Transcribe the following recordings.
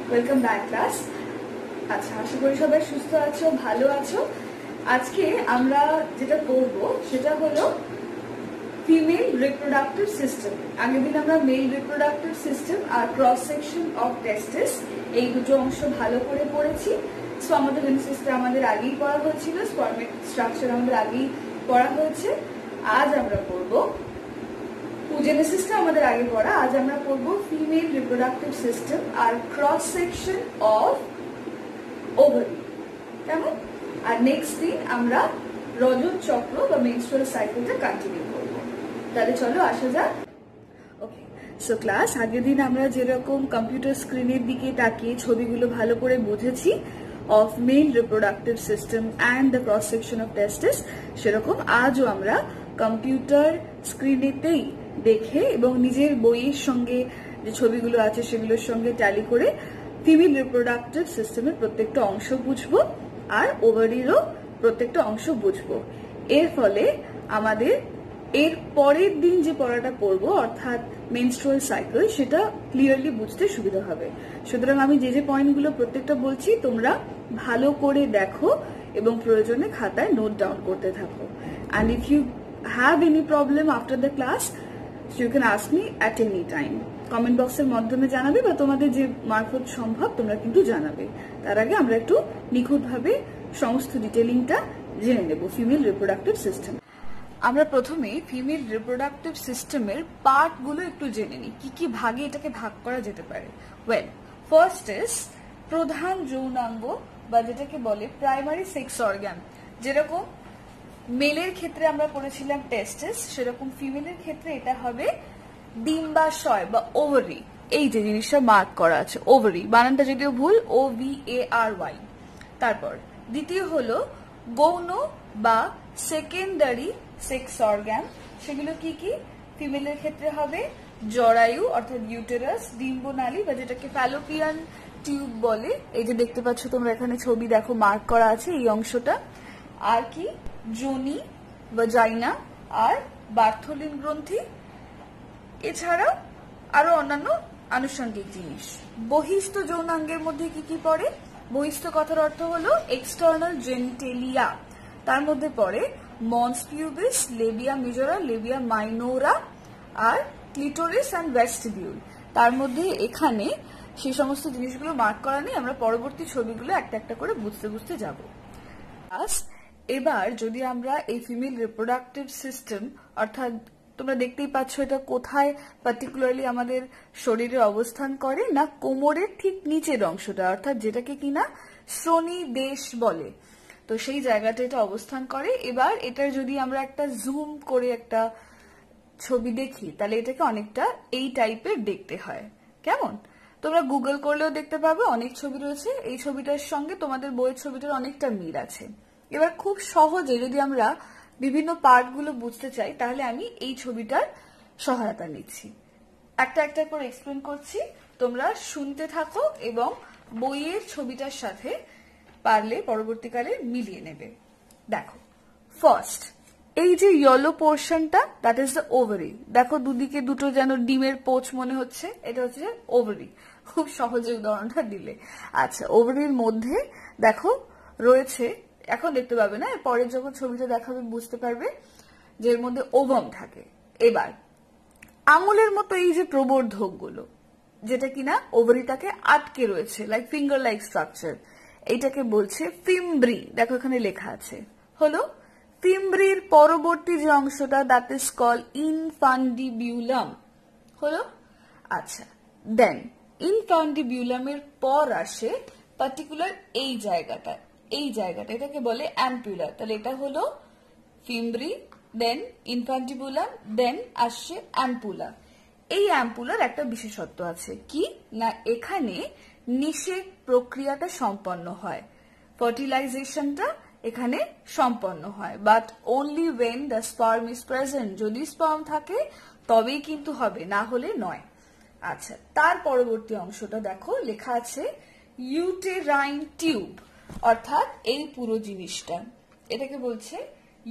Welcome back class. আচ্ছা, আশা করি সবাই সুস্থ আছো, ভালো আছো। আজকে আমরা যেটা করব সেটা হলো ফিমেল রিপ্রোডাক্টিভ সিস্টেম। আগের দিন আমরা মেল রিপ্রোডাক্টিভ সিস্টেম আর ক্রস সেকশন অফ টেস্টিস এই দুটো অংশ ভালো করে পড়েছি। স্পার্মাটোজেনেসিসটা আমাদের আগেই পড়া হয়েছিল, স্পার্মেটিক স্ট্রাকচার আমাদের আগেই পড়া হয়েছে। আজ আমরা পড়ব ওজেনেসিসটা আমাদের আগে পড়া, আজ আমরা পড়বো ফিমেল রিপ্রোডাক্টিভ সিস্টেম আর ক্রস সেকশন অফ ওভারি। কেমন? আর নেক্সট দিন আমরা রজত চক্র বা মেনস্ট্রুয়াল সাইকেলটা কন্টিনিউ করব। তাহলে চলো আসা যাক। ওকে, সো ক্লাস, আগের দিন আমরা যেরকম কম্পিউটার স্ক্রিনের দিকে তাকিয়ে ছবিগুলো ভালো করে বুঝেছি of male reproductive system and the cross section of testis, সেরকম আজও আমরা কম্পিউটার স্ক্রিনেতেই দেখে এবং নিজের বইয়ের সঙ্গে যে ছবিগুলো আছে সেগুলোর সঙ্গে ট্যালি করে ফিমেল রিপ্রোডাক্টিভ সিস্টেমের প্রত্যেকটা অংশ বুঝবো আর ওভারিরও প্রত্যেকটা অংশ বুঝবো। এর ফলে আমাদের এর পরের দিন যে পড়াটা পড়বো অর্থাৎ মেনস্ট্রুয়াল সাইকেল, সেটা ক্লিয়ারলি বুঝতে সুবিধা হবে। সুতরাং আমি যে যে পয়েন্টগুলো প্রত্যেকটা বলছি তোমরা ভালো করে দেখো এবং প্রয়োজনে খাতায় নোট ডাউন করতে থাকো। And if you have any problem after the class, so you can ask me at any time. Comment বক্সের মাধ্যমে জানাবে বা তোমাদের যে মারফত সম্ভব তোমরা কিন্তু জানাবে। তার আগে আমরা একটু নিখুঁতভাবে সমস্ত ডিটেলিংটা জেনে নেব ফিমেল রিপ্রোডাক্টিভ সিস্টেম। আমরা প্রথমে ফিমেল রিপ্রোডাক্টিভ সিস্টেমের পার্টগুলো একটু জেনে নিই, কি কি ভাগে এটাকে ভাগ করা যেতে পারে। ওয়েল, ফার্স্ট ইজ প্রধান যৌনাঙ্গ বা যেটাকে বলে প্রাইমারি সেক্স অর্গান। যেরকম মেলের ক্ষেত্রে আমরা পড়েছিলাম টেস্টিস, সেরকম ফিমেলের ক্ষেত্রে এটা হবে ডিম্বাশয় বা ওভারি। এই যে জিনিসটা মার্ক করা আছে ওভারি, বানানটা যদিও ভুল, OVARY। তারপর দ্বিতীয় হলো গৌণ বা সেকেন্ডারি সেক্স অর্গান। সেগুলো কি কি? ফিমেলের ক্ষেত্রে হবে জরায়ু অর্থাৎ ইউটেরাস, ডিম্বনালী বা যেটাকে ফ্যালোপিয়ান টিউব বলে। এই যে দেখতে পাচ্ছ তোমরা এখানে ছবি দেখো, মার্ক করা আছে এই অংশটা। আর কি? যোনি, ভাজাইনা আর বার্থোলিন গ্রন্থি। এছাড়া আরো অন্যান্য আনুষঙ্গিক জিনিস। বহিস্থ যৌনাঙ্গের মধ্যে কি কি পড়ে? বহিস্থ কথার অর্থ হলো এক্সটার্নাল জেনিটেলিয়া। তার মধ্যে পড়ে mons pubis, labia majora, labia minora আর ক্লিটোরিস অ্যান্ড ভেস্টিবিউল। তার মধ্যে এখানে সেই সমস্ত জিনিসগুলো মার্ক করা নেই, আমরা পরবর্তী ছবিগুলো একটা একটা করে বুঝতে বুঝতে যাব। এবার যদি আমরা এই ফিমেল রিপ্রোডাক্টিভ সিস্টেম অর্থাৎ তোমরা দেখতেই পাচ্ছ এটা কোথায় পার্টিকুলারলি আমাদের শরীরে অবস্থান করে, না কোমরের ঠিক নিচের অংশটা অর্থাৎ যেটাকে কিনা শ্রোণী দেশ বলে, তো সেই জায়গাটা এটা অবস্থান করে। এবার এটার যদি আমরা একটা জুম করে একটা ছবি দেখি তাহলে এটাকে অনেকটা এই টাইপের দেখতে হয়। কেমন? তোমরা গুগল করলেও দেখতে পাবে, অনেক ছবি রয়েছে। এই ছবিটার সঙ্গে তোমাদের বইয়ের ছবিটার অনেকটা মিল আছে। এবার খুব সহজে যদি আমরা বিভিন্ন পার্টগুলো বুঝতে চাই তাহলে আমি এই ছবিটার সহায়তা নিচ্ছি, একটা একটা করে এক্সপ্লেন করছি, তোমরা শুনতে থাকো এবং বইয়ের ছবিটার সাথে পারলে পরবর্তীকালে মিলিয়ে নেবে। দেখো, ফার্স্ট এই যে ইয়েলো পোর্শনটা, দ্যাট ইজ দ্য ওভারি। দেখো দুদিকে দুটো যেন ডিমের পোচ মনে হচ্ছে, এটা হচ্ছে ওভারি। খুব সহজে উদাহরণটা দিলে। আচ্ছা, ওভারির মধ্যে দেখো রয়েছে, এখন দেখতে পাবে না, পরে যখন ছবিটা দেখাবে বুঝতে পারবে যে এর মধ্যে ওভাম থাকে। এবার আঙুলের মতো এই যে প্রবর্ধক গুলো যেটা কিনা ওভারিটাকে আটকে রয়েছে, লাইক ফিঙ্গার লাইক স্ট্রাকচার, এইটাকে বলছে ফিমব্রি। দেখো এখানে লেখা আছে হলো ফিমব্রির পরবর্তী যে অংশটা, দ্যাট ইজ কল ইনফান্ডিবিউলাম হলো। আচ্ছা, দেন ইনফান্ডিবিউলামের পর আসে পার্টিকুলার এই জায়গাটা, এই জায়গাটা এটাকে বলে অ্যাম্পুলা। তাহলে এটা হলো ফিমব্রি, দেন ইনফান্টিবুলাম, দেন আসছে অ্যাম্পুলা। এই অ্যাম্পুলার একটা বিশেষত্ব আছে, কি না এখানে নিষেক প্রক্রিয়াটা সম্পন্ন হয়, ফার্টিলাইজেশনটা এখানে সম্পন্ন হয়, but only when the sperm is present. যদি স্পার্ম থাকে তবেই কিন্তু হবে, না হলে নয়। আচ্ছা, তার পরবর্তী অংশটা দেখো লেখা আছে ইউটেরাইন টিউব, অর্থাৎ এই পুরো জিনিসটা এটাকে বলছে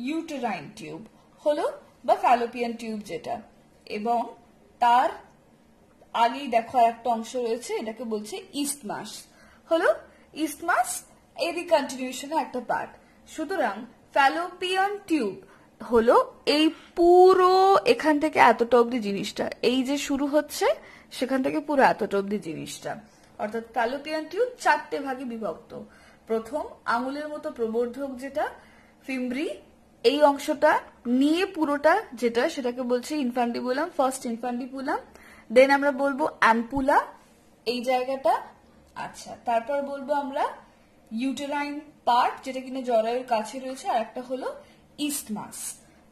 ইউটেরাইন টিউব হলো বা ফ্যালোপিয়ান টিউব যেটা, এবং তার আগেই দেখো একটা অংশ রয়েছে, এটাকে বলছে ইস্টমাস। হলো ইস্টমাস এরই কন্টিনিউশনে একটা পার্ট। সুতরাং ফ্যালোপিয়ান টিউব হলো এই পুরো এখান থেকে এতটা অব্দি জিনিসটা, এই যে শুরু হচ্ছে সেখান থেকে পুরো এতটা অব্দি জিনিসটা, অর্থাৎ ফ্যালোপিয়ান টিউব 4টে ভাগে বিভক্ত। প্রথম আঙুলের মতো প্রবর্ধক যেটা ফিমব্রি, এই অংশটা নিয়ে পুরোটা যেটা সেটাকে বলছে ইনফান্ডিবুলাম, ফার্স্ট ইনফান্ডিবুলাম। দেন আমরা বলবো অ্যাম্পুলা, এই জায়গাটা। আচ্ছা, তারপর বলবো আমরা ইউটেরাইন পার্ট যেটা কিনা জরায়ুর কাছে রয়েছে, আর একটা হলো ইস্টমাস।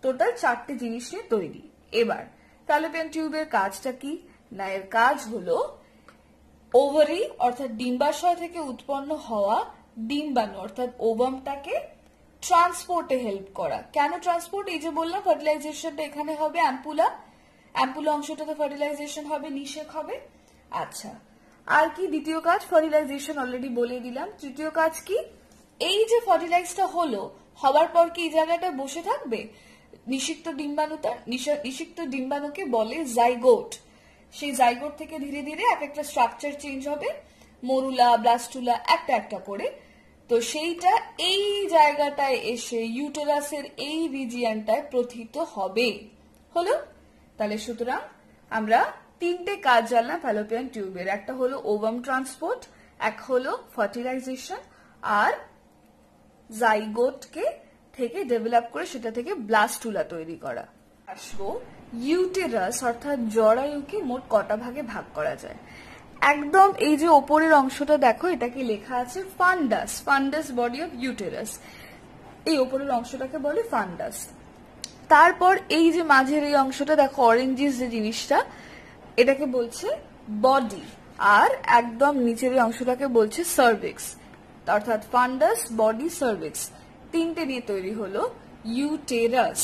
টোটাল 4টে জিনিস নিয়ে তৈরি। এবার ফ্যালোপিয়ান টিউবের কাজটা কি না, এর কাজ হলো ওভারি অর্থাৎ ডিম্বাশয় থেকে উৎপন্ন হওয়া ডিম্বাণু অর্থাৎ ওভামটাকে ট্রান্সপোর্টে হেল্প করা। কেন ট্রান্সপোর্ট? এই যে বললাম ফার্টিলাইজেশনটা এখানে হবে অ্যাম্পুলা, অ্যাম্পুলা অংশটাতে ফার্টিলাইজেশন হবে, নিষেক হবে। আচ্ছা, আর কি দ্বিতীয় কাজ? ফার্টিলাইজেশন অলরেডি বলে দিলাম। তৃতীয় কাজ কি? এই যে ফার্টিলাইজটা হলো, হবার পর কি এই জায়গাটা বসে থাকবে? নিষিক্ত ডিম্বাণুটা, নিষিক্ত ডিম্বাণুকে বলে জাইগোট। সেই জাইগোট থেকে ধীরে ধীরে এক একটা স্ট্রাকচার চেঞ্জ হবে, মরুলা, ব্লাস্টুলা, একটা একটা করে। তো সেইটা এই জায়গাটায় এসে ইউটেরাসের এই রিজিয়নটায় প্রথিত হবে। হলো? তাহলে সুতরাং আমরা 3টে কাজ জানলাম ফ্যালোপিয়ান টিউবের। একটা হলো ওভাম ট্রান্সপোর্ট, এক হলো ফার্টিলাইজেশন, আর জাইগোটকে থেকে ডেভেলপ করে সেটা থেকে ব্লাস্টুলা তৈরি করা। আসবো ইউটেরাস অর্থাৎ জরায়ুকে মোট কটা ভাগে ভাগ করা যায়। একদম এই যে ওপরের অংশটা দেখো, এটাকে লেখা আছে ফান্ডাস, ফান্ডাস বডি অফ ইউটেরাস। এই ওপরের অংশটাকে বলে ফান্ডাস। তারপর এই যে মাঝের এই অংশটা দেখো, অরেঞ্জিস যে জিনিসটা, এটাকে বলছে বডি। আর একদম নিচের এই অংশটাকে বলছে সার্ভিক্স, অর্থাৎ ফান্ডাস, বডি, সার্ভিক্স, 3টে নিয়ে তৈরি হলো ইউটেরাস।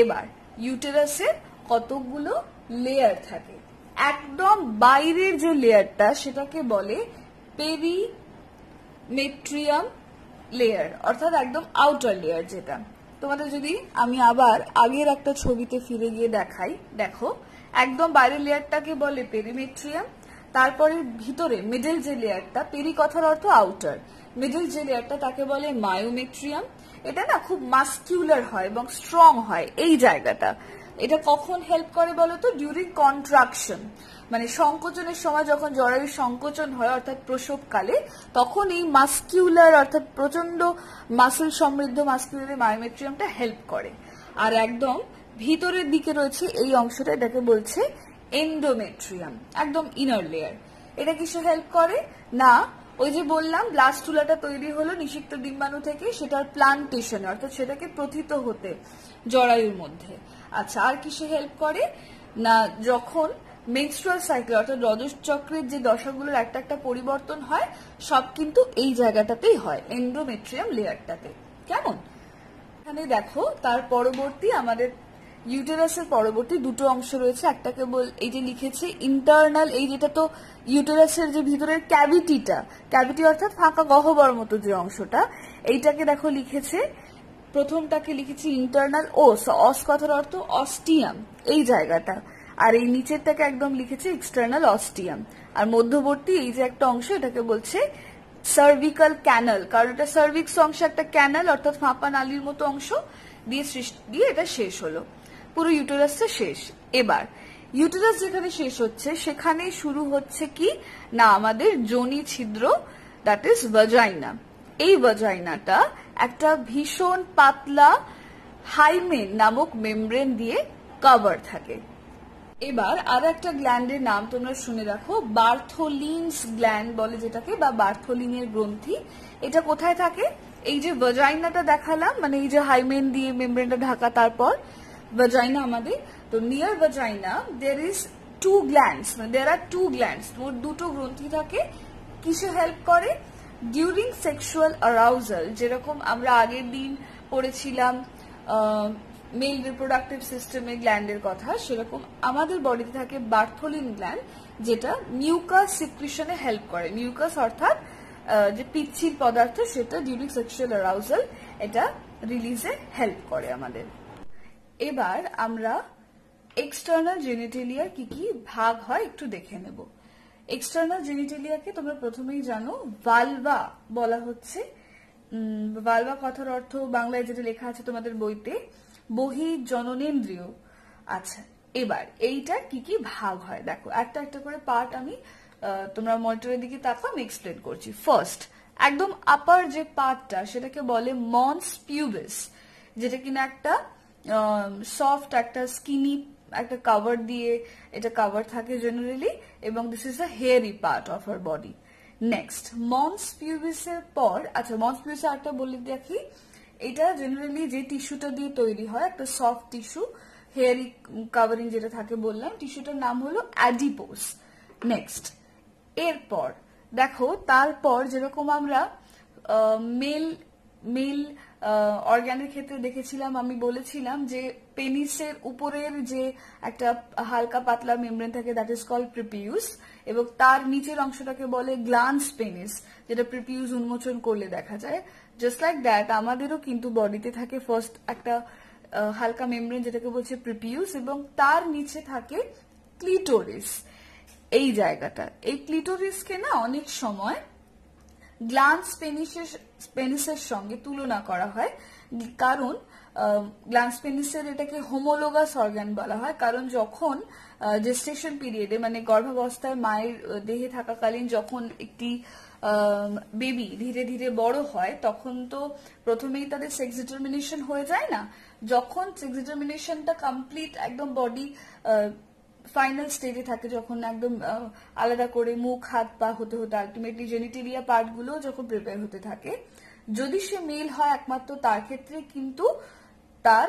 এবার ইউটেরাসের কতগুলো লেয়ার থাকে? একদম বাইরের যে লেয়ারটা সেটাকে বলে পেরিমেট্রিয়াম লেয়ার, অর্থাৎ একদম আউটার লেয়ার যেটা। তোমাদের যদি আমি আবার আগের একটা ছবিতে ফিরে গিয়ে দেখাই, দেখো একদম বাইরের লেয়ারটাকে বলে পেরিমেট্রিয়াম। তারপরে ভিতরে মিডল যে লেয়ারটা, পেরি কথার অর্থ আউটার, মিডল যে লেয়ারটা তাকে বলে মায়োমেট্রিয়াম। এটা না খুব মাস্কিউলার হয় এবং স্ট্রং হয় এই জায়গাটা। এটা কখন হেল্প করে বলতো? ডিউরিং কন্ট্রাকশন, মানে সংকোচনের সময় যখন জরায়ুর সংকোচন হয় অর্থাৎ প্রসবকালে, তখন এই মাস্কিউলার অর্থাৎ প্রচন্ড মাসল সমৃদ্ধ মাস্কিউলার মায়োমেট্রিয়ামটা হেল্প করে। আর একদম ভিতরের দিকে রয়েছে এই অংশটা, এটাকে বলছে এন্ডোমেট্রিয়াম, একদম ইনার লেয়ার। এটা কিসে হেল্প করে না, ওই যে বললাম ব্লাস্টুলাটা তৈরি হলো নিষিক্ত ডিম্বাণু থেকে, সেটার প্লান্টেশন অর্থাৎ সেটাকে প্রথিত হতে জরায়ুর মধ্যে। আচ্ছা, আর কিসে হেল্প করে না, যখন মেনস্ট্রুয়াল সাইকেল অর্থাৎ রজস্চক্রের যে দশাগুলোর একটা একটা পরিবর্তন হয়, সব কিন্তু এই জায়গাটাতেই হয়, এন্ডোমেট্রিয়াম লেয়ারটাতে। কেমন? এখানে দেখো তার পরবর্তী আমাদের ইউটেরাসের পরবর্তী দুটো অংশ রয়েছে। একটাকে এই যে লিখেছে ইন্টারনাল, এই যেটা তো ইউটেরাসের যে ভিতরের ক্যাভিটিটা, ক্যাভিটি অর্থাৎ ফাঁকা গহ্বর মতো যে অংশটা, এইটাকে দেখো লিখেছে, প্রথমটাকে লিখেছি ইন্টারনাল ওস, অস কথার অর্থ অস্টিয়াম, এই জায়গাটা। আর এই নিচেরটাকে একদম লিখেছে এক্সটার্নাল অস্টিয়াম। আর মধ্যবর্তী এই যে একটা অংশ, এটাকে বলছে সার্ভিক্যাল ক্যানাল, কারণ এটা সার্ভিক্স অংশ একটা ক্যানাল অর্থাৎ ফাঁপা নালীর মতো অংশ দিয়ে এটা শেষ হলো, পুরো ইউটেরাসটা শেষ। এবার ইউটেরাস যেখানে শেষ হচ্ছে সেখানে শুরু হচ্ছে কি না আমাদের যোনি ছিদ্র, দ্যাট ইজ ভাজাইনা। এই ভাজাইনাটা একটা ভীষণ পাতলা হাইমেন নামক মেমব্রেন দিয়ে কভার থাকে। এবার আর একটা গ্ল্যান্ডের নাম তোমরা শুনে রাখো, বার্থোলিনস গ্ল্যান্ড বলে যেটাকে, বা বার্থোলিনের গ্রন্থি। এটা কোথায় থাকে? এই যে ভাজাইনাটা দেখালাম, মানে এই যে হাইমেন দিয়ে মেমব্রেনটা ঢাকা, তারপর ভাজাইনা আমাদের, তো near vagina there is two glands, there are two glands, মোট দুটো গ্রন্থি থাকে। কিসে হেল্প করে? ডিউরিং সেক্সুয়াল অ্যারাউজাল, যেরকম আমরা আগের দিন পড়েছিলাম মেল রিপ্রোডাক্টিভ সিস্টেমের গ্ল্যান্ডের কথা, সেরকম আমাদের বডিতে থাকে বার্থোলিন গ্ল্যান্ড, যেটা মিউকাস সিক্রিশনে হেল্প করে। মিউকাস অর্থাৎ যে পিচ্ছিল পদার্থ, সেটা ডিউরিং সেক্সুয়াল অ্যারাউজাল এটা রিলিজে হেল্প করে আমাদের। এবার আমরা এক্সটার্নাল জেনিটেলিয়ার কি কি ভাগ হয় একটু দেখে নেব। এক্সটার্নাল জেনিটেলিয়াকে তোমরা প্রথমেই জানো ভালভা বলা হচ্ছে। ভালভা কথার অর্থ বাংলায় যেটা লেখা আছে তোমাদের বইতে বহি জননেন্দ্রিয়। আচ্ছা, এবার এইটার কি কি ভাগ হয় দেখো, একটা একটা করে পার্ট আমি তোমরা মনিটরের দিকে তাকাও, আমি এক্সপ্লেন করছি। ফার্স্ট, একদম আপার যে পার্টটা সেটাকে বলে মন্স পিউবিস, যেটা কিনা একটা সফট একটা স্কিনি একটা কভার দিয়ে এটা কভার থাকে জেনারেলি, এবং this is the hairy part of our body. Next, mons pubis এর পর, আচ্ছা মন্স পিউবিস একটা বলে দেখি, এটা জেনারেলি যে টিস্যুটা দিয়ে তৈরি হয় একটা সফট টিস্যু, হেয়ারি কাভারিং যেটা থাকে বললাম, টিস্যুটার নাম হলো অ্যাডিপোস। নেক্সট, এরপর দেখো তারপর যেরকম আমরা মেল অর্গানের ক্ষেত্রে দেখেছিলাম, আমি বলেছিলাম যে পেনিসের উপরের যে একটা হালকা পাতলা মেমব্রেন থাকে দ্যাট ইজ কল্ড প্রিপিউস, এবং তার নিচের অংশটাকে বলে গ্ল্যান্স পেনিস, যেটা প্রিপিউস উন্মোচন করলে দেখা যায়। জাস্ট লাইক দ্যাট আমাদেরও কিন্তু বডিতে থাকে ফার্স্ট একটা হালকা মেমব্রেন যেটাকে বলছে প্রিপিউস, এবং তার নিচে থাকে ক্লিটোরিস। এই জায়গাটা, এই ক্লিটোরিসকে না অনেক সময় গ্ল্যান্স পেনিসের সঙ্গে তুলনা করা হয়, কারণ গ্ল্যান্স পেনিসের এটাকে হোমোলোগাস অর্গান বলা হয়, কারণ যখন জেস্টেশন পিরিয়ডে মানে গর্ভাবস্থায় মায়ের দেহে থাকাকালীন যখন একটি বেবি ধীরে ধীরে বড় হয়, তখন তো প্রথমেই তাদের সেক্স ডিটারমিনেশন হয়ে যায় না। যখন সেক্স ডিটারমিনেশনটা কমপ্লিট একদম বডি ফাইনাল স্টেজে থাকে, যখন একদম আলাদা করে মুখ হাত পা হতে হতে আলটিমেটলি জেনিটেলিয়া পার্ট গুলো যখন প্রিপেয়ার হতে থাকে, যদি সে মেল হয় একমাত্র তার ক্ষেত্রে কিন্তু তার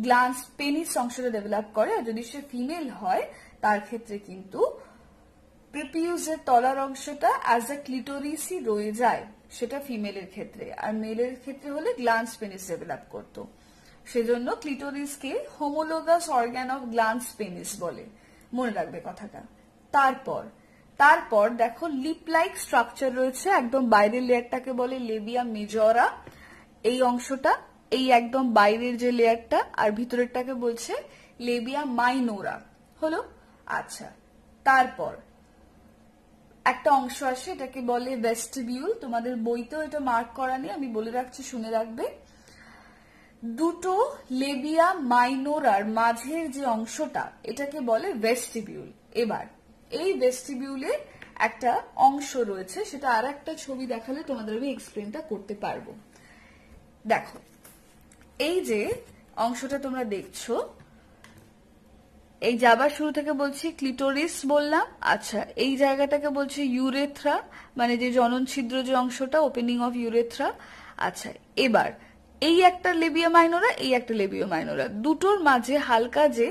গ্ল্যান্স পেনিস অংশটা ডেভেলপ করে, আর যদি সে ফিমেল হয় তার ক্ষেত্রে কিন্তু প্রিপিউসের তলার অংশটা অ্যাজ আ ক্লিটোরিসই রয়ে যায়, সেটা ফিমেলের ক্ষেত্রে। আর মেলের ক্ষেত্রে হলে গ্ল্যান্স পেনিস ডেভেলপ করতো, সেজন্য ক্লিটোরিসকে homologous organ of glans penis বলে, মনে রাখবে কথাটা। তারপর দেখো লিপ লাইক স্ট্রাকচার রয়েছে, একদম বাইরের লেয়ারটাকে বলে লেবিয়া মেজরা, এই অংশটা এই একদম বাইরের যে লেয়ারটা, আর ভিতরেরটাকে বলছে লেবিয়া মাইনোরা হলো। আচ্ছা, তারপর একটা অংশ আসে, এটাকে বলে ভেস্টিবিউল। তোমাদের বইতেও এটা মার্ক করা নেই, আমি বলে রাখছি, শুনে রাখবে। দুটো লেবিয়া মাইনোরার মাঝের যে অংশটা এটাকে বলে ভেস্টিবিউল। এবার এই ভেস্টিবিউলের একটা অংশ রয়েছে, সেটা আর একটা ছবি দেখালে তোমাদের আমি এক্সপ্লেনটা করতে পারবো। দেখো এই যে অংশটা তোমরা দেখছো, এই যাবার শুরু থেকে বলছি ক্লিটোরিস বললাম। আচ্ছা, এই জায়গাটাকে বলছে ইউরেথ্রা, মানে যে জনন ছিদ্র যে অংশটা, ওপেনিং অফ ইউরেথ্রা। আচ্ছা, এবার এই একটা লেবিয়া মাইনোরা, এই একটা লেবিয়া মাইনোরা, দুটোর মাঝে হালকা যে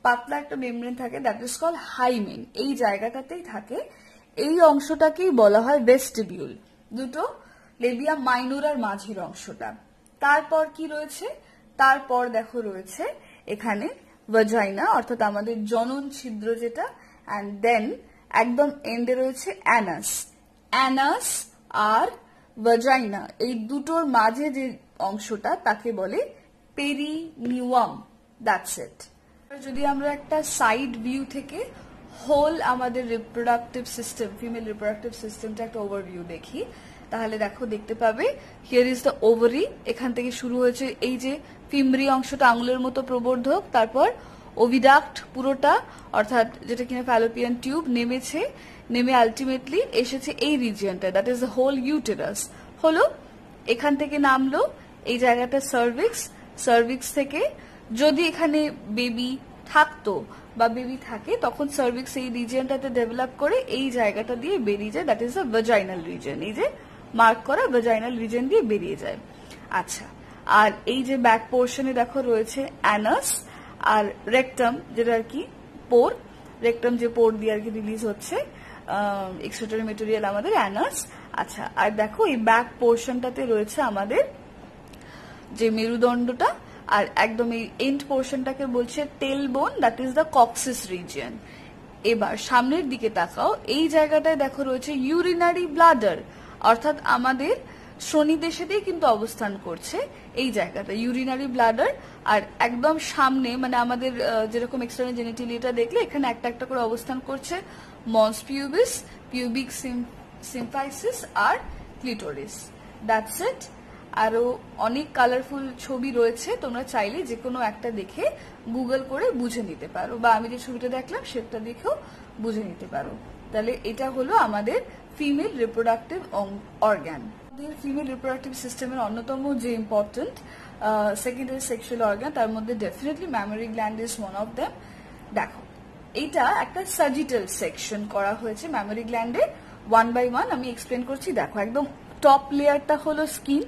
পাতলা একটা মেমব্রেন থাকে দ্যাট ইজ কল্ড হাইমেন, এই জায়গাটাতেই থাকে, এই অংশটাকেই বলা হয় ভেস্টিবিউল, দুটো লেবিয়া মাইনোরার মাঝের অংশটা। তারপর কি রয়েছে, তারপর দেখো রয়েছে এখানে ভাজাইনা, অর্থাৎ আমাদের জনন ছিদ্র যেটা, অ্যান্ড দেন একদম এন্ডে রয়েছে অ্যানাস। অ্যানাস আর ভাজাইনা এই দুটোর মাঝে যে অংশটা তাকে বলে পেরিনিউয়াম। That's it. যদি আমরা একটা সাইড ভিউ থেকে হোল আমাদের রিপ্রোডাক্টিভ সিস্টেম, ফিমেল রিপ্রোডাক্টিভ সিস্টেমটা একটা ওভারভিউ দেখি, তাহলে দেখো দেখতে পাবে হিয়ার ইজ দ্য ওভারি, এখান থেকে শুরু হয়েছে এই যে ফিমরি অংশটা আঙুলের মতো প্রবর্ধক, তারপর ওভিডাক্ট পুরোটা, অর্থাৎ যেটা কিনা ফ্যালোপিয়ান টিউব, নেমেছে, নেমে আলটিমেটলি এসেছে এই রিজিয়নটা, that is the whole uterus হলো। এখান থেকে নামলো এই জায়গাটা সার্ভিক্স, সার্ভিক্স থেকে যদি এখানে বেবি থাকতো বা বেবি থাকে তখন সার্ভিক্স এই রিজিয়নটাতে ডেভেলপ করে এই জায়গাটা দিয়ে বেরিয়ে যায়, দ্যাট ইজ দ্য ভাজাইনাল রিজিয়ন, এই যে মার্ক করা ভাজাইনাল রিজিয়ন দিয়ে বেরিয়ে যায়। আচ্ছা, আর এই যে ব্যাক পোর্শনে দেখো রয়েছে অ্যানাস আর রেকটাম, যেটা আর কি পোর, রেকটাম যে পোর দিয়ে আর কি রিলিজ হচ্ছে এক্সক্রিটরি মেটেরিয়াল আমাদের অ্যানাস। আচ্ছা, আর দেখো এই ব্যাক পোর্শনটাতে রয়েছে আমাদের যে মেরুদণ্ডটা, আর একদম এই এন্ড পোর্শনটাকে বলছে টেল বোন, that is the coccyx region. এবার সামনের দিকে তাকাও, এই জায়গাটায় দেখো রয়েছে ইউরিনারি ব্লাডার, অর্থাৎ আমাদের শ্রোণীদেশেতেই কিন্তু অবস্থান করছে এই জায়গাটা, ইউরিনারি ব্লাডার। আর একদম সামনে মানে আমাদের যেরকম এক্সটার্নাল জেনিটালিটা দেখলে এখানে একটা একটা করে অবস্থান করছে মন্স পিউবিস, পিউবিক সিম্ফাইসিস আর ক্লিটোরিস। That's it. আরো অনেক কালারফুল ছবি রয়েছে, তোমরা চাইলে যে কোনো একটা দেখে গুগল করে বুঝে নিতে পারো, বা আমি যে ছবিটা দেখলাম সেটা দেখেও বুঝে নিতে পারো। তাহলে এটা হলো আমাদের female reproductive organ. Female reproductive সিস্টেমের অন্যতম যে ইম্পর্টেন্ট সেকেন্ডারি সেক্সুয়াল অর্গান, তার মধ্যে definitely mammary gland is one of them. দেখো এটা একটা সাজিটাল সেকশন করা হয়েছে ম্যামারি গ্ল্যান্ডে, ওয়ান বাই ওয়ান আমি এক্সপ্লেন করছি। দেখো একদম টপ লেয়ারটা হলো স্কিন,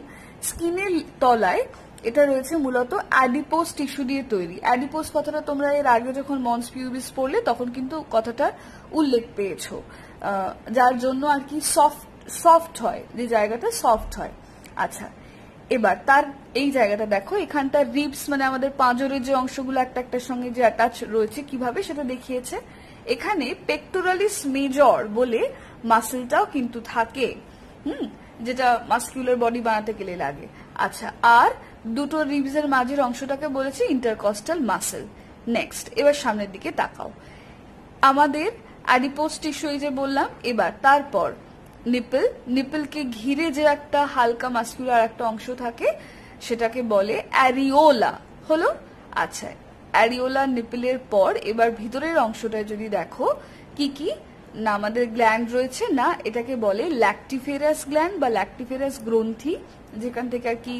স্কিনের তলায় এটা রয়েছে মূলত অ্যাডিপোজ টিস্যু দিয়ে তৈরি। অ্যাডিপোজ কথাটা তোমরা এর আগে যখন মন্স পিউবিস পড়লে তখন কিন্তু কথাটা উল্লেখ পেয়েছো, যার জন্য আর কি সফট হয়, যে জায়গাটা সফট হয়। আচ্ছা, এবার তার এই জায়গাটা দেখো, এখানটার রিবস মানে আমাদের পাঁজরের যে অংশগুলো একটা একটার সঙ্গে যে অ্যাটাচ রয়েছে কিভাবে সেটা দেখিয়েছে। এখানে পেক্টোরালিস মেজর বলে মাসেলটাও কিন্তু থাকে, যেটা মাস্কুলার বডি বানাতে গেলে লাগে। আচ্ছা, আর দুটো রিবসের মাঝের অংশটাকে বলেছে ইন্টারকস্টাল মাসেল। নেক্সট, এবার সামনের দিকে তাকাও, আমাদের অ্যাডিপোজ টিস্যু যে বললাম। এবার তারপর নিপল, নিপলকে ঘিরে যে একটা হালকা মাস্কুলার একটা অংশ থাকে সেটাকে বলে অ্যারিওলা হলো। আচ্ছা, অ্যারিওলা নিপলের পর এবার ভিতরের অংশটা যদি দেখো কি কি না আমাদের গ্ল্যান্ড রয়েছে, না এটাকে বলে ল্যাকটিফেরাস গ্ল্যান্ড বা ল্যাকটিফেরাস গ্রন্থি, যেখান থেকে আর কি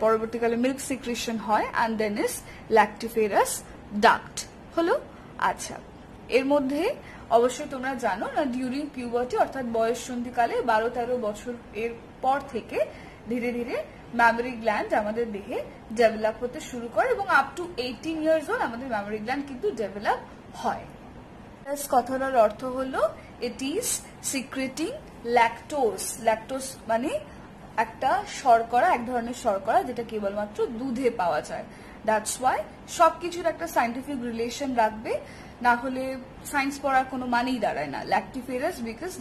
পরবর্তীকালে মিল্ক সিক্রেশন হয়, অ্যান্ড দেন ইজ ল্যাকটিফেরাস ডাক্ট হলো। আচ্ছা, এর মধ্যে অবশ্যই তোমরা জানো না ডিউরিং পিউবার্টি অর্থাৎ বয়ঃসন্ধিকালে 12-13 বছর এর পর থেকে ধীরে ধীরে ম্যামারি গ্ল্যান্ড আমাদের দেহে ডেভেলপ হতে শুরু করে, এবং আপ টু 18 ইয়ার্স ওল্ড আমাদের ম্যামারি গ্ল্যান্ড কিন্তু ডেভেলপ হয়। কথাটার অর্থ হলো it is secreting lactose. Lactose মানে একটা শর্করা, এক ধরনের শর্করা যেটা কেবলমাত্র দুধে পাওয়া যায়। দ্যাটস ওয়াই সবকিছুর একটা সাইন্টিফিক রিলেশন রাখবে, না হলে সায়েন্স পড়ার কোনো মানেই দাঁড়ায় না। Lactiferous because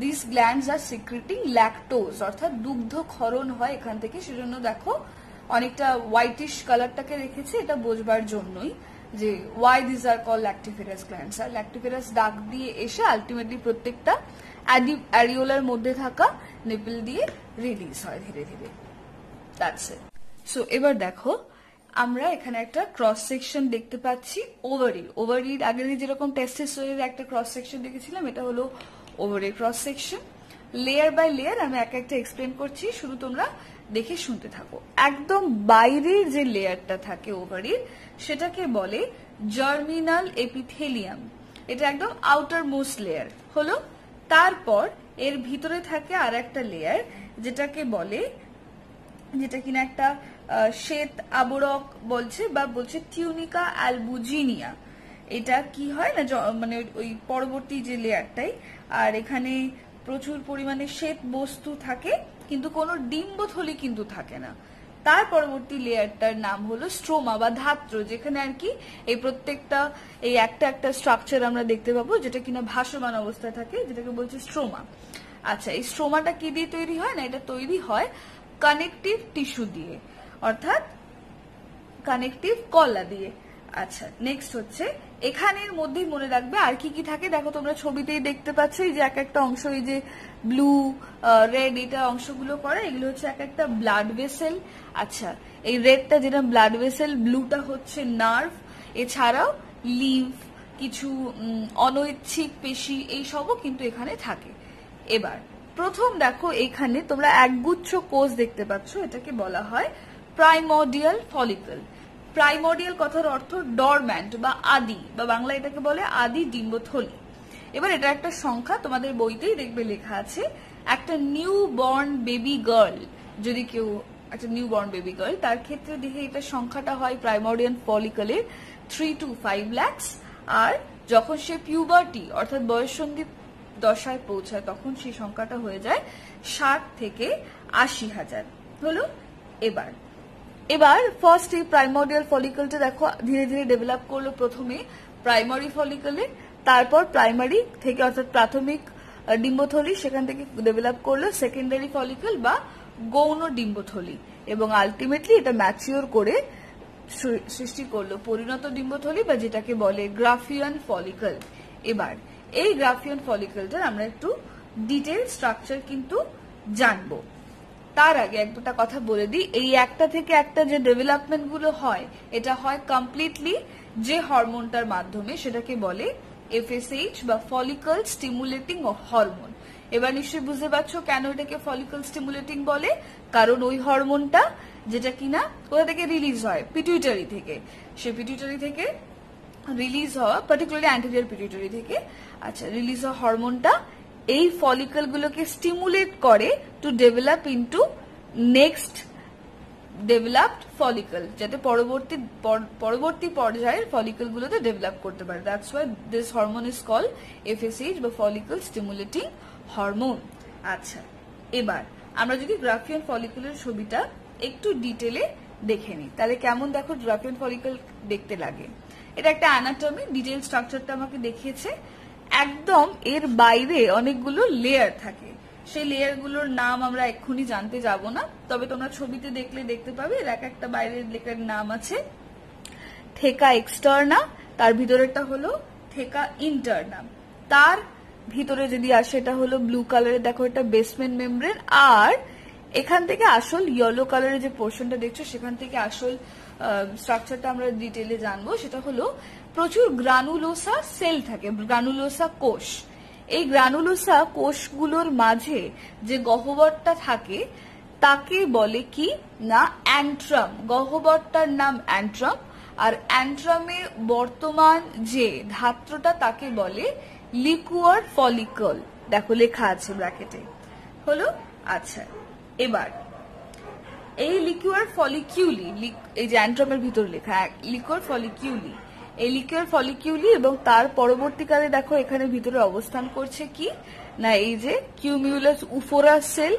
this glands are secreting lactose, অর্থাৎ দুগ্ধ ক্ষরণ হয় এখান থেকে। সেজন্য দেখো অনেকটা হোয়াইটিশ কালারটাকে রেখেছে, এটা বোঝবার জন্যই যে why this are called lactiferous glands. আর ল্যাকটিফেরাস ডাক দিয়ে এসে আলটিমেটলি প্রত্যেকটা অ্যারিওলার মধ্যে থাকা নিপল দিয়ে রিলিজ হয় ধীরে ধীরে। That's it. সো এবার দেখো আমরা এখানে একটা ক্রস সেকশন দেখতে পাচ্ছি ওভারির। ওভারির আগে যেরকম টেস্টোস্টেরনের একটা ক্রস সেকশন দেখেছিলাম, এটা হলো ওভারির cross section. Layer by layer আমি এক একটা এক্সপ্লেন করছি, শুধু তোমরা দেখে শুনতে থাকো। একদম বাইরের যে লেয়ারটা থাকে ওভারির সেটাকে বলে জার্মিনাল এপিথেলিয়াম, এটা একদম আউটার মোস্ট লেয়ার হলো। তারপর এর ভিতরে থাকে আর একটা লেয়ার যেটাকে বলে, যেটা কিনা একটা শ্বেত আবরক বলছে বা বলছে টিউনিকা অ্যালবুজিনিয়া। এটা কি হয় না মানে ওই পরবর্তী যে লেয়ারটাই, আর এখানে প্রচুর পরিমাণে শ্বেত বস্তু থাকে কিন্তু কোনো ডিম্বথলি কিন্তু থাকে না। তার পরবর্তী লেয়ারটার নাম হলো স্ট্রোমা বা ধাত্র, যেখানে আর কি এই প্রত্যেকটা এই একটা একটা স্ট্রাকচার আমরা দেখতে পাবো যেটা কিনা ভাসমান অবস্থায় থাকে, যেটাকে বলছে স্ট্রোমা। আচ্ছা, এই স্ট্রোমাটা কি দিয়ে তৈরি হয় না, এটা তৈরি হয় কানেকটিভ টিস্যু দিয়ে, অর্থাৎ কানেকটিভ কলা দিয়ে। আচ্ছা, নেক্সট হচ্ছে এখানের মধ্যেই মনে রাখবে আর কি কি থাকে। দেখো তোমরা ছবিতেই দেখতে পাচ্ছ এই যে এক একটা অংশ, এই যে ব্লু রেড এটা অংশগুলো করে, এগুলো হচ্ছে এক একটা ব্লাড ভেসেল। আচ্ছা, এই রেডটা যেটা ব্লাড ভেসেল, ব্লুটা হচ্ছে নার্ভ, এছাড়াও লিম্ফ, কিছু অনৈচ্ছিক পেশি, এই সবও কিন্তু এখানে থাকে। এবার প্রথম দেখো এখানে তোমরা একগুচ্ছ কোষ দেখতে পাচ্ছ, এটাকে বলা হয় প্রাইমোডিয়াল ফলিকল। প্রাইমোডিয়াল কথার অর্থ ডরম্যান্ট বা আদি, বা বাংলা এটাকে বলে আদি ডিম্বথলি। এবার এটা একটা সংখ্যা, তোমাদের বইতেই দেখবে লেখা আছে, একটা নিউ বর্ন বেবি গার্ল, যদি কেউ একটা নিউ বর্ন বেবি গার্ল, তার ক্ষেত্রে দেখে এটা সংখ্যাটা হয় প্রাইমোডিয়াল ফলিকলের 3 to 5 lakhs। আর যখন সে পিউবার্টি অর্থাৎ বয়ঃসন্ধি দশায় পৌঁছায় তখন সেই সংখ্যাটা হয়ে যায় 60 থেকে 80,000 হলো। এবার ফার্স্ট এই প্রাইমোডিয়াল ফলিকলটা দেখো ধীরে ধীরে ডেভেলপ করলো, প্রথমে প্রাইমারি ফলিকলে, তারপর প্রাইমারি থেকে অর্থাৎ প্রাথমিক ডিম্বথলি, সেখান থেকে ডেভেলপ করলো সেকেন্ডারি ফলিকল বা গৌণ ডিম্বথলি, এবং আলটিমেটলি এটা ম্যাচিওর করে সৃষ্টি করলো পরিণত ডিম্বথলি বা যেটাকে বলে গ্রাফিয়ান ফলিকল। এবার এই গ্রাফিয়ান ফলিকলটার আমরা একটু ডিটেল স্ট্রাকচার কিন্তু জানবো। তার আগে একটা কথা বলে দিই, এই একটা থেকে একটা যে ডেভেলপমেন্ট গুলো হয়, এটা হয় কমপ্লিটলি যে হরমোনটার মাধ্যমে, সেটাকে বলে FSH বা ফলিকল স্টিমুলেটিং হরমোন। এবার নিশ্চয়ই বুঝতে পারছো কেন এটাকে ফলিকল স্টিমুলেটিং বলে, কারণ ওই হরমোনটা যেটা কিনা কোথা থেকে রিলিজ হয়, পিটুইটারি থেকে। সে পিটুইটারি থেকে রিলিজ হওয়া, পার্টিকুলারলি অ্যান্টেরিয়র পিটুইটারি থেকে রিলিজ হওয়া হরমোনটা এই ফলিকল গুলোকে স্টিমুলেট করে to develop into next developed follicle, যাতে পরবর্তী পর্যায়ের ফলিকল গুলোতে ডেভেলপ করতে পারে। That's why this hormone is called FSH বা ফলিকল স্টিমুলেটিং হরমোন। আচ্ছা, এবার আমরা যদি গ্রাফিয়ান ফলিকুলের ছবিটা একটু ডিটেলে দেখে নিই, তাহলে কেমন দেখো গ্রাফিয়ান ফলিকল দেখতে লাগে। এটা একটা অ্যানাটমি, ডিটেল স্ট্রাকচারটা আমাকে দেখিয়েছে। একদম এর বাইরে অনেকগুলো লেয়ার থাকে, সেই লেয়ার গুলোর নাম আমরা এক্ষুনি জানতে যাব না, তবে তোমরা ছবিতে দেখলে দেখতে পাবে এর এক একটা বাইরের লেয়ারের নাম আছে। থেকা এক্সটার্না, তার ভিতরেরটা হলো থেকা ইন্টারনা, তার ভিতরে যদি আসে এটা হলো ব্লু কালারের, দেখো এটা বেসমেন্ট মেমব্রেন। আর এখান থেকে আসল ইয়েলো কালারের যে পোর্শনটা দেখছো, সেখান থেকে আসল স্ট্রাকচারটা আমরা ডিটেলে জানবো। সেটা হলো প্রচুর গ্রানুলোসা সেল থাকে, গ্রানুলোসা কোষ। এই গ্রানুলোসা কোষগুলোর মাঝে যে গহ্বরটা থাকে তাকে বলে কি না অ্যান্ট্রাম। গহ্বরটার নাম অ্যান্ট্রাম, আর অ্যান্ট্রামে বর্তমান যে ধাত্রটা তাকে বলে লিকুয়ার ফলিকল। দেখো লেখা আছে ব্র্যাকেটে হলো। আচ্ছা, এবার এই লিকুয়ার ফলিকিউলি, এই যে অ্যান্ট্রামের ভিতর লেখা লিকুয়ার ফলিকিউলি, এই লিকুয়ার ফলিকিউলি এবং তার পরবর্তীকালে দেখো এখানে ভিতরে অবস্থান করছে কি না এই যে কিউমিউলাস উফোরা সেল,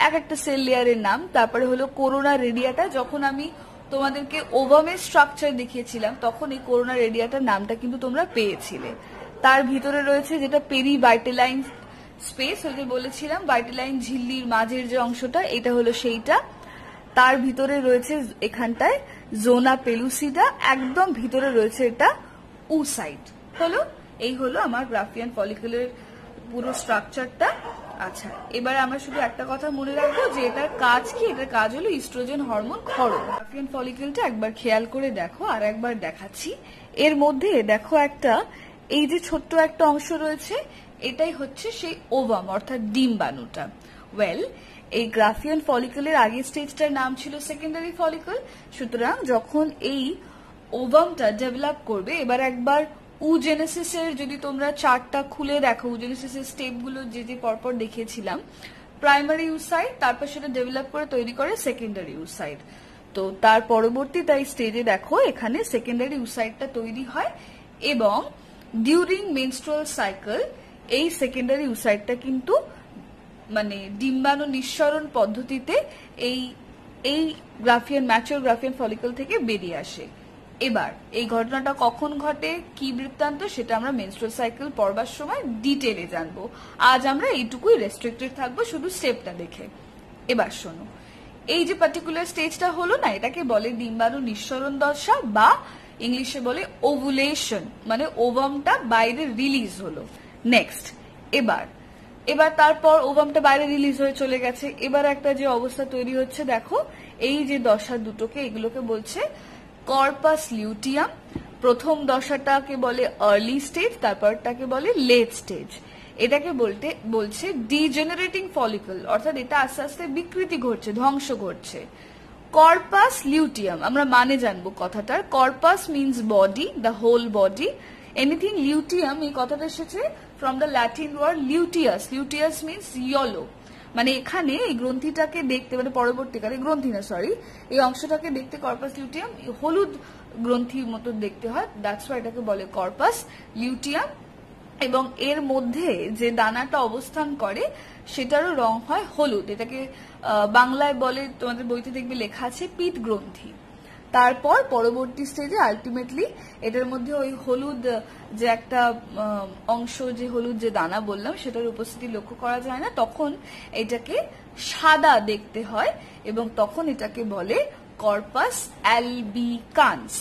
এক একটা সেল লেয়ারের নাম। তারপরে হলো করোনা রেডিয়াটা, যখন আমি তোমাদেরকে ওভামের স্ট্রাকচার দেখিয়েছিলাম তখন এই করোনা রেডিয়াটার নামটা কিন্তু তোমরা পেয়েছিলে। তার ভিতরে রয়েছে যেটা পেরি ভাইটেলাইন স্পেস, ওই যে বলেছিলাম ভাইটেলাইন ঝিল্লির মাঝের যে অংশটা, এটা হলো সেইটা। তার ভিতরে রয়েছে এখানটায় জোনা পেলুসিডা, একদম ভিতরে রয়েছে এটা উসাইট। হলো এই হলো আমার গ্রাফিয়ান ফলিকুলের পুরো স্ট্রাকচারটা। আচ্ছা, এবার আমরা শুধু একটা কথা মনে রাখবো যে এটার কাজ কি, এটার কাজ হলো ইস্ট্রোজেন হরমোন ক্ষরণ। গ্রাফিয়ান ফলিকুলটা একবার খেয়াল করে দেখো, আর একবার দেখাচ্ছি। এর মধ্যে দেখো একটা এই যে ছোট্ট একটা অংশ রয়েছে, এটাই হচ্ছে সেই ওভাম অর্থাৎ ডিম্বাণুটা। ওয়েল, এই গ্রাফিয়ান ফলিকুলের আগের স্টেজটার নাম ছিল সেকেন্ডারি ফলিকল। সুতরাং যখন এই ওভামটা ডেভেলপ করবে, এবার একবার উজেনেসিসের যদি তোমরা চার্টটা খুলে দেখো, উজেনেসিসের স্টেপগুলো যে যে পরপর দেখিয়েছিলাম, প্রাইমারি ইউসাইড, তারপর সেটা ডেভেলপ করে তৈরি করে সেকেন্ডারি ইউসাইড। তো তার পরবর্তী তাই স্টেজে দেখো এখানে সেকেন্ডারি ইউসাইডটা তৈরি হয়, এবং ডিউরিং মেনস্ট্রুয়াল সাইকেল এই সেকেন্ডারি ইউসাইডটা কিন্তু মানে ডিম্বাণু নিঃসরণ পদ্ধতিতে এই গ্রাফিয়ান ম্যাচিওর গ্রাফিয়ান ফলিকল থেকে বেরিয়ে আসে। এবার এই ঘটনাটা কখন ঘটে, কি বৃত্তান্ত, সেটা আমরা মেনস্ট্রুয়াল সাইকেল পড়বার সময় ডিটেলে জানবো। আজ আমরা এইটুকুই রেস্ট্রিক্টেড থাকবো শুধু স্টেপটা দেখে। এবার শোনো, এই যে পার্টিকুলার স্টেজটা হলো না, এটাকে বলে ডিম্বাণু নিঃসরণ দশা বা ইংলিশে বলে ওভুলেশন, মানে ওভামটা বাইরে রিলিজ হলো। নেক্সট, এবার তারপর ওভামটা বাইরে রিলিজ হয়ে চলে গেছে। এবার একটা যে অবস্থা তৈরি হচ্ছে দেখো, এই যে দশা দুটোকে, এগুলোকে বলছে কর্পাস লিউটিয়াম। প্রথম দশাটাকে বলে আর্লি স্টেজ, তারপরটাকে বলে লেট স্টেজ। এটাকে বলছে ডিজেনারেটিং ফলিকল, অর্থাৎ এটা আস্তে আস্তে বিকৃতি ঘটছে, ধ্বংস ঘটছে। কর্পাস লিউটিয়াম আমরা মানে জানবো কথাটার। Corpus means body, the whole body. Anything luteum, এই কথাটা এসেছে from the Latin word luteus. Luteus means yellow, মানে এখানে এই গ্রন্থিটাকে দেখতে, মানে পরবর্তীকালে গ্রন্থি না সরি, এই অংশটাকে দেখতে কর্পাস লিউটিয়াম হলুদ গ্রন্থির মতো দেখতে হয়, দ্যাটস ওয়াই এটাকে বলে কর্পাস লিউটিয়াম। এবং এর মধ্যে যে দানাটা অবস্থান করে সেটারও রং হয় হলুদ। এটাকে বাংলায় বলে, তোমাদের বইতে দেখবে লেখা আছে পিত গ্রন্থি। তারপর পরবর্তী স্টেজে আলটিমেটলি এটার মধ্যে ওই হলুদ যে একটা অংশ, যে হলুদ যে দানা বললাম, সেটার উপস্থিতি লক্ষ্য করা যায় না, তখন এটাকে সাদা দেখতে হয় এবং তখন এটাকে বলে কর্পাস অ্যালবিকান্স।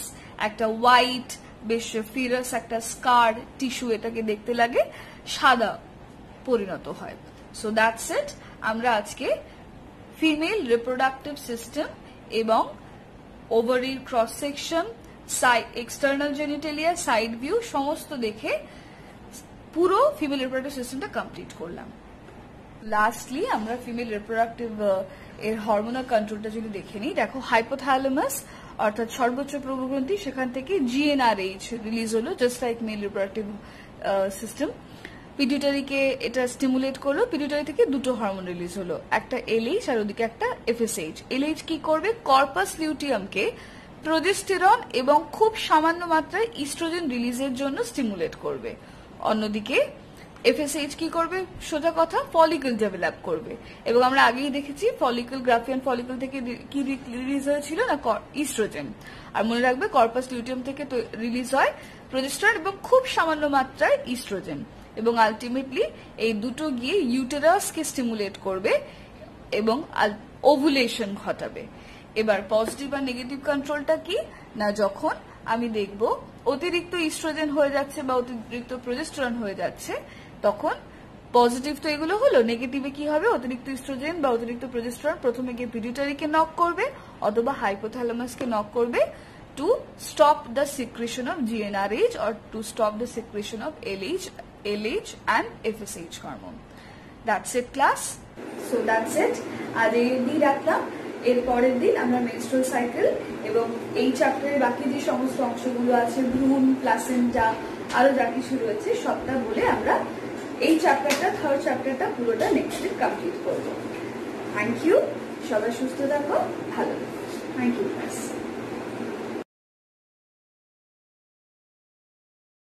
একটা হোয়াইট বেশ ফিরাস একটা স্কার টিস্যু এটাকে দেখতে লাগে, সাদা পরিণত হয়। So that's it. আমরা আজকে ফিমেল রিপ্রোডাক্টিভ সিস্টেম এবং ওভারির cross section, external genitalia, side view সমস্ত দেখে পুরো ফিমেল রিপ্রোডাক্টিভ সিস্টেমটা কমপ্লিট করলাম। লাস্টলি আমরা ফিমেল রিপ্রোডাক্টিভ এর হরমোনাল কন্ট্রোলটা যদি দেখে নিই, দেখো হাইপোথ্যালামাস অর্থাৎ সর্বোচ্চ প্রভুগ্রন্থি, সেখান থেকে GnRH রিলিজ হলো, just like male reproductive system. পিটিউটারিকে এটা স্টিমুলেট করলো, পিটিউটারি থেকে দুটো হরমোন রিলিজ হলো, একটা LH আর ওদিকে একটা FSH। LH কি করবে? কর্পাস লিউটিয়ামকে প্রোজেস্টেরন এবং খুব সামান্য মাত্রায় ইস্ট্রোজেন রিলিজের জন্য স্টিমুলেট করবে। অন্যদিকে FSH কি করবে? সোজা কথা, ফলিকল ডেভেলপ করবে। এবং আমরা আগেই দেখেছি ফলিকল, গ্রাফিয়ান ফলিকল থেকে কি রিলিজ হয়েছিল না? ইস্ট্রোজেন। আর মনে রাখবে কর্পাস লিউটিয়াম থেকে রিলিজ হয় প্রোজেস্টেরন এবং খুব সামান্য মাত্রায় ইস্ট্রোজেন। এবং আলটিমেটলি এই দুটো গিয়ে ইউটেরাসকে স্টিমুলেট করবে এবং ওভুলেশন ঘটাবে। এবার পজিটিভ আর নেগেটিভ কন্ট্রোলটা কি না, যখন আমি দেখব অতিরিক্ত ইস্ট্রোজেন হয়ে যাচ্ছে বা অতিরিক্ত প্রোজেস্টেরন হয়ে যাচ্ছে, তখন পজিটিভ তো এগুলো হলো, নেগেটিভে কি হবে? অতিরিক্ত ইস্ট্রোজেন বা অতিরিক্ত প্রোজেস্টেরন প্রথমে গিয়ে পিটিউটারিকে নক করবে অথবা হাইপোথ্যালামাসকে নক করবে to stop the secretion of GnRH or to stop the secretion of LH and FSH hormone. That's it class. So that's it. আজ এই অবধি রাখলাম। এর পরের দিন আমরা মেনস্ট্রুয়াল সাইকেল এবং এই চ্যাপ্টারের বাকি যে সমস্ত অংশগুলো আছে, ভ্রূণ, প্লাসেন্টা, আরো যা কিছু রয়েছে সবটা বলে আমরা এই চ্যাপ্টারটা, থার্ড চ্যাপ্টারটা পুরোটা নেক্সট উইক কমপ্লিট করবো। Thank you. সবাই সুস্থ থাকো, ভালো থাকো। Thank you class.